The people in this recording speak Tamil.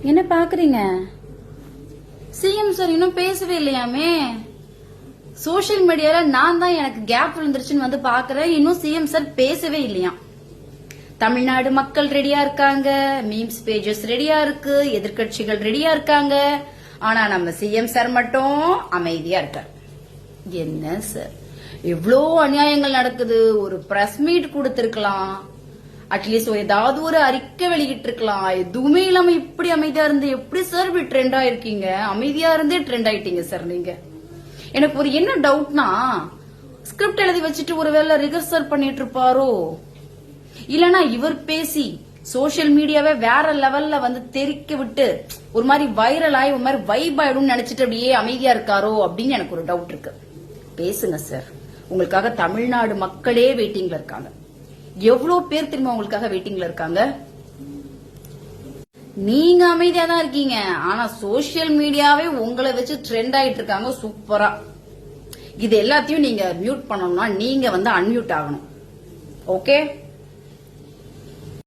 என்ன பாக்குறீங்க? சிஎம் சார் இன்னும் பேசவே இல்லையாமே. சோசியல் மீடியால நான் தான் எனக்கு கேப் விழுந்துருச்சுன்னு வந்து பாக்குறேன். இன்னும் சிஎம் சார் பேசவே இல்லையா. தமிழ்நாடு மக்கள் ரெடியா இருக்காங்க, மீம்ஸ் பேஜஸ் ரெடியா இருக்கு, எதிர்கட்சிகள் ரெடியா இருக்காங்க. ஆனா நம்ம சிஎம் சார் மட்டும் அமைதியா இருக்கார். என்ன சார், எவ்வளோ அநியாயங்கள் நடக்குது. ஒரு பிரஸ் மீட் கொடுத்திருக்கலாம், அட்லீஸ்ட் ஏதாவது ஒரு அறிக்கை வெளியிட்டு இருக்கலாம். எதுவுமே இல்லாம இப்படி அமைதியா இருந்து எப்படி சார் இப்படி ட்ரெண்ட் ஆயிருக்கீங்க? அமைதியா இருந்தே ட்ரெண்ட் ஆயிட்டீங்க சார் நீங்க. எனக்கு ஒரு என்ன டவுட்னா, ஸ்கிரிப்ட் எழுதி வச்சுட்டு ஒருவேளை ரிஹர்சல் பண்ணிட்டு இருப்பாரோ, இல்லனா இவர் பேசி சோசியல் மீடியாவே வேற லெவல்ல வந்து தெரிக்க விட்டு ஒரு மாதிரி வைரல் ஆகி ஒரு மாதிரி வைப் ஆயிடும் நினைச்சிட்டு அப்படியே அமைதியா இருக்காரோ அப்படின்னு எனக்கு ஒரு டவுட் இருக்கு. பேசுங்க சார், உங்களுக்காக தமிழ்நாடு மக்களே வெயிட்டிங்ல இருக்காங்க. எவ்வளவு பேர் திரும்ப உங்களுக்காக வெயிட்டிங்ல இருக்காங்க. நீங்க அமைதியா தான் இருக்கீங்க, ஆனா சோசியல் மீடியாவே உங்களை வச்சு ட்ரெண்ட் ஆயிட்டு இருக்காங்க சூப்பரா. இது எல்லாத்தையும் நீங்க மியூட் பண்ணணும்னா நீங்க வந்து அன்மியூட் ஆகணும். ஓகே.